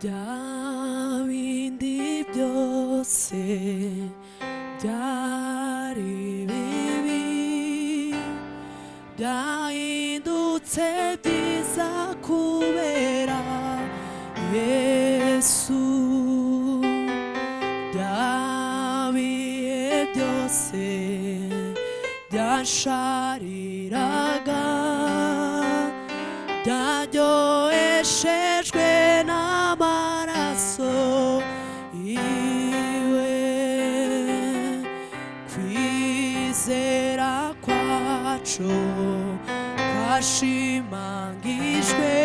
bya bindi byose byari bibi byahindutse byiza kubera Yesu. Bya bihe byose byashariraga byaryoheshejwe n'amaraso yiwe. Kwizera kwacu kwashimangijwe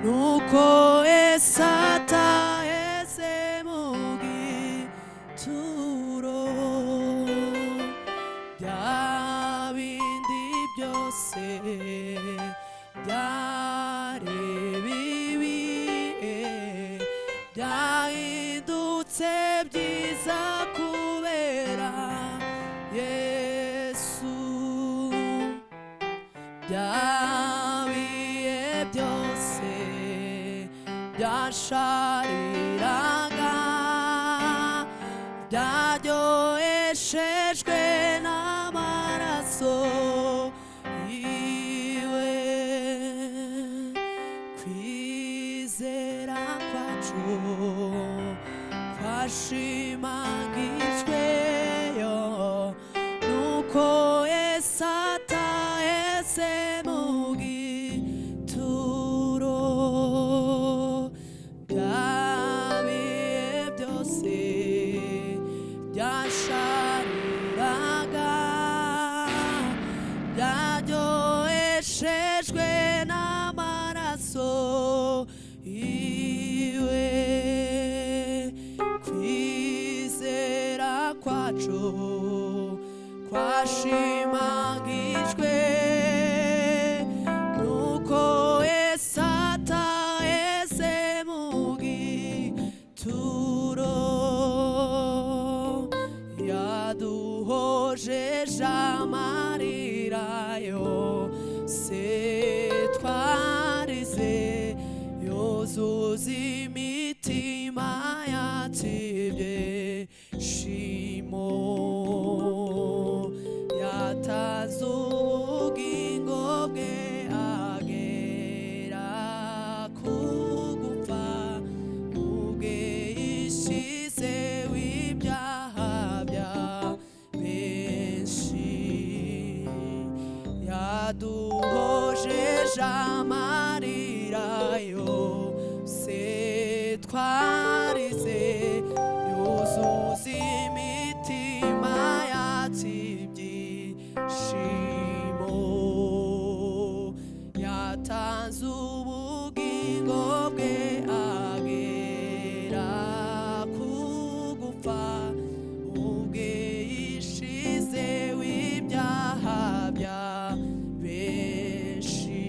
nuko Yesu ataheze mu gituro. Bya bindi byose byari bibi byahindutse byiza kubera Yesu. Bya bihe byose byashariraga byaryoheshejwe n'amaraso yiwe. Kwizera kwacu kwashimangijweyo nuko Yesu ataheze mu gituro. Bya bihe byose byashariraga byaryoheshejwe n'amaraso yiwe. Kwizera kwacu kwashimangijwe nuko Yesu ataheze mu gituro. Yaduhojeje amarira yose twarize yuzuza imitima yacu ibyishimo. Yatanze ubugingo bwe agera ku gupfa ubwe yishize w'ibyaha bya benshi. Yaduhojeje amarira yose twarize yuzuza imitima yacu ibyishimo. Yatanze ubugingo bwe agera ku gupfa ubwe yishize w'ibyaha bya benshi.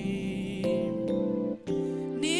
Ni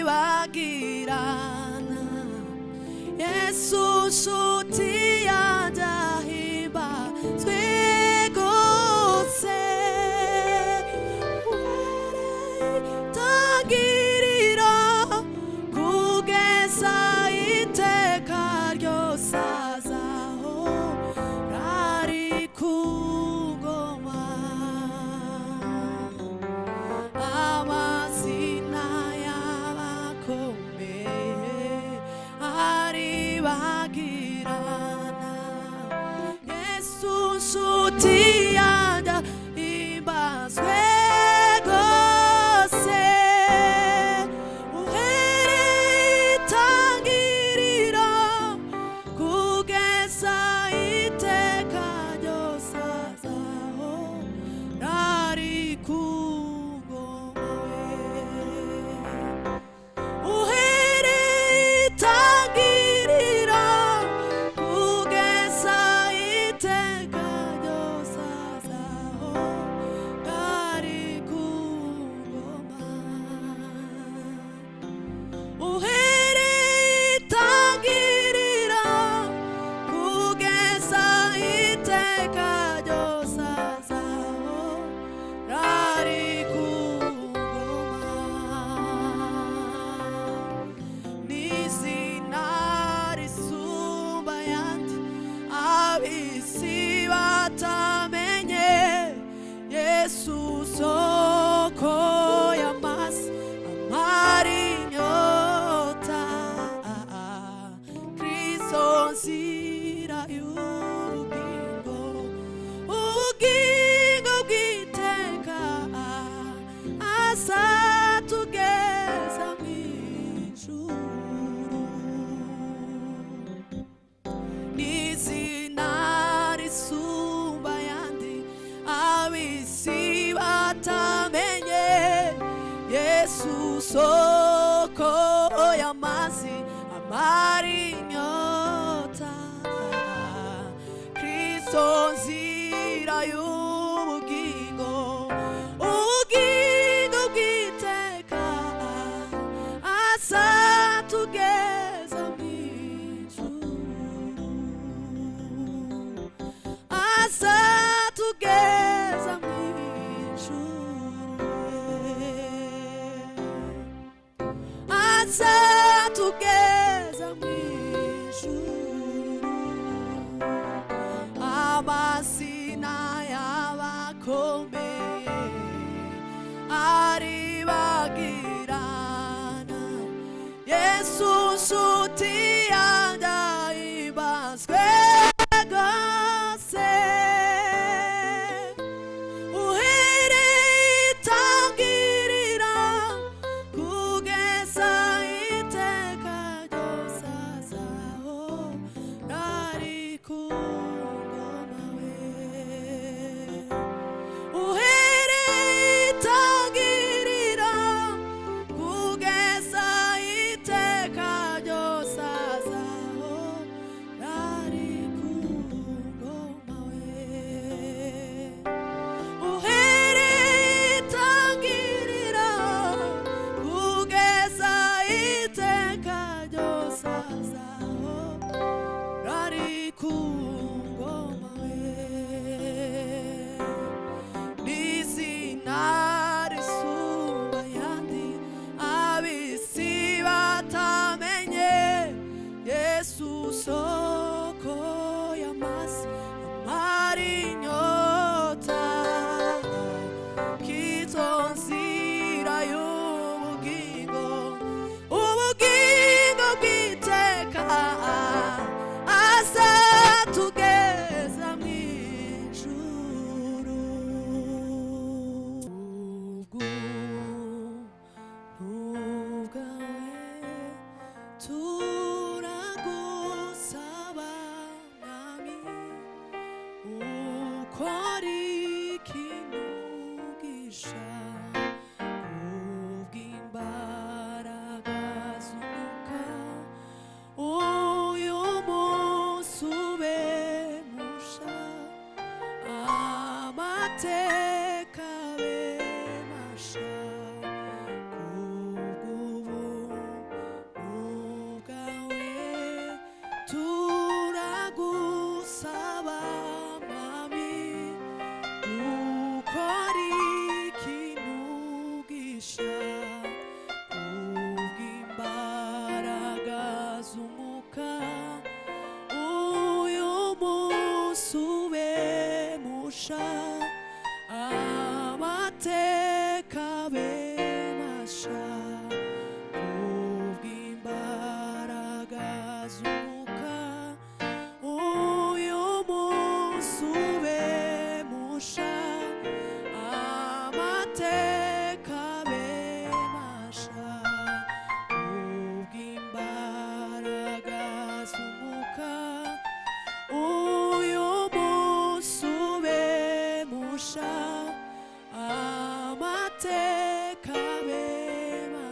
bagirana Yesu nshuti yanjye himbazwe gose uhereye itangiriro kugeza iteka ryose azaho ari ku ngoma uhereye itangiriro kugeza iteka ryose azaho ari ku ngoma uhereye itangiriro kugeza iteka ryose azaho ari ku ngoma n'izina risumba ayandi ab'isi batamenye Yesu soko y'amazi amara inyota Kristo nzira y'ubugingo ubugingo bw'iteka azatugeza mw'ijuru n'izina risumba ayandi ab'isi batamenye Yesu soko y'amazi amara inyota Kristo nzira y'ubugingo ubugingo bw'iteka azatugeza mw'ijuru azatugeza mw'ijuru azatugeza mw'ijuru amazina y'abakomeye aribagirana Yesu nshuti yanjye himbazwe gose uhereye itangiriro kugeza iteka ryose azaho ari ku ngoma uhereye itangiriro kugeza iteka ryose azaho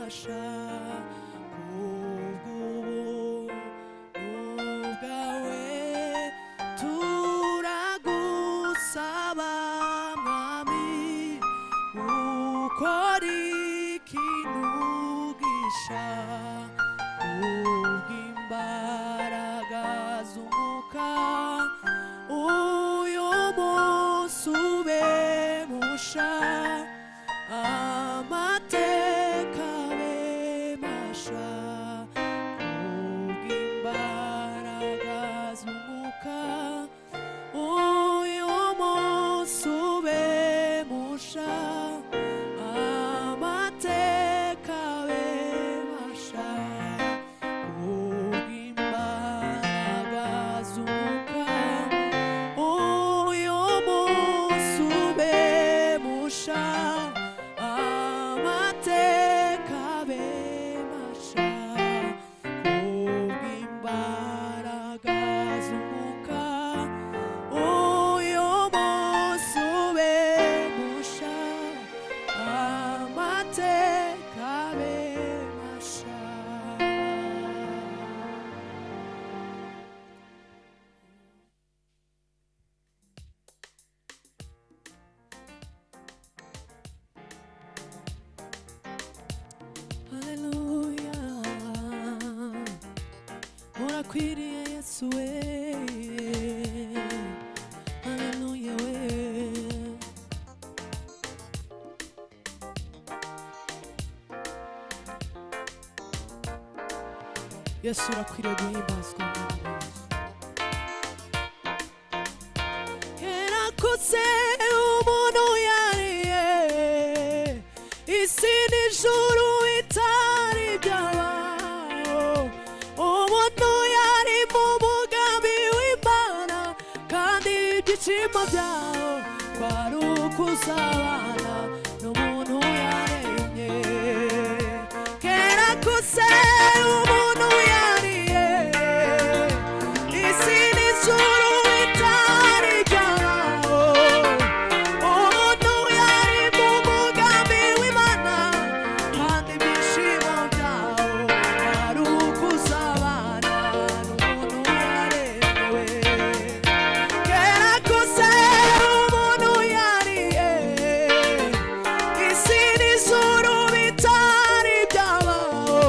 masha kubw'ubuntu bwawe turagusaba mwami ukora ikintu gisha kubw'imbaraga z'umwuka uyu munsi ube musha amateka abe masha kubw'imbaraga z'umwuka uyu munsi ube musha amateka abe masha kubw'imbaraga z'umwuka uyu munsi ube musha amateka abe masha kubw'imbaraga z'umwuka uyu munsi ube musha amateka abe masha. Haleluya, urakwiriye Yesu we, haleluya we. Yesu urakwiriye guhimbazwa. Kera kose umuntu yariye isi n'ijuru bitari byabaho, umuntu yari mu mugambi w'Imana kandi ibyishimo byawo kwari ukuzabana n'umuntu yaremye. Kera kose umuntu yariye isi n'ijuru bitari byabaho, umuntu yari mu mugambi w'Imana kandi ibyishimo byawo kwari ukuzabana n'umuntu yaremewe. Kera kose umuntu yariye isi n'ijuru bitari byabaho,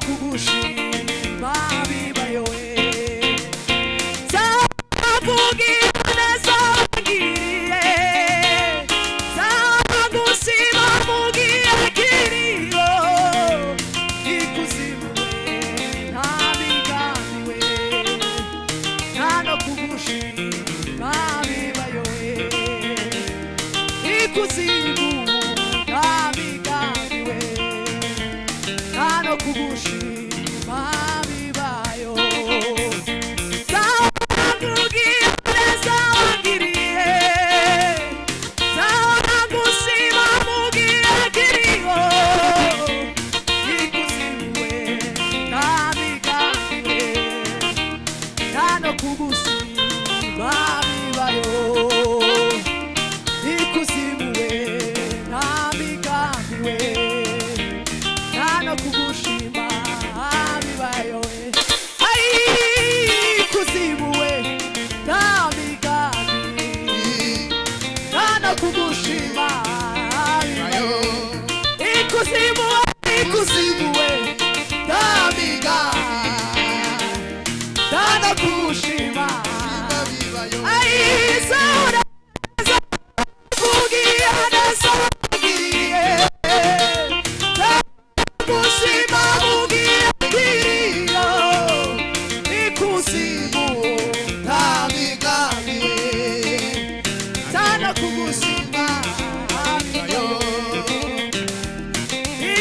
kugushima bibayo zavugira neza wangiriye zagushima mugiye kiriyo ikuzimu nta migambi we nta no kugushima bibayo ikuzimu nta migambi we nta no kugushima bibayo zavugira neza wangiriye zagushima mugiye kiriyo ikuzimu we nta migambi we nta no kugushima bibayo ikuzimu we nta migambi we nta no kugushima bibayo ai ikuzimu we nta migambi nta no kugushima bibayo ikuzimu we nta migambi nta no kugushima bibayo ai zora vugira neza wangiriye zagushima mugiye kiriyo ikuzimu nta migambi nta no kugushima bibayo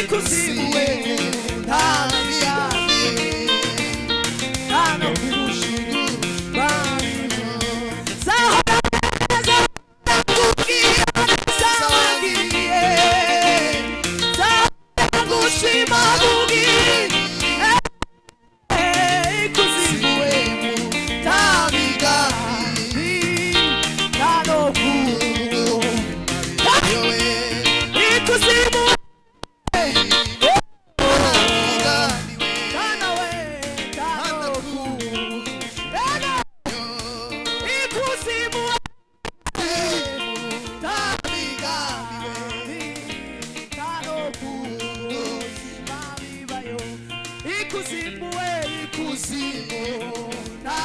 ikuzimu we nta migambi nta no kugushima bibayo zahora neza vugira neza wangiriye zagushima mugiye ikuzimu we nta migambi nta no kugushima ikuzimu ikuzimu we ikuzimu nta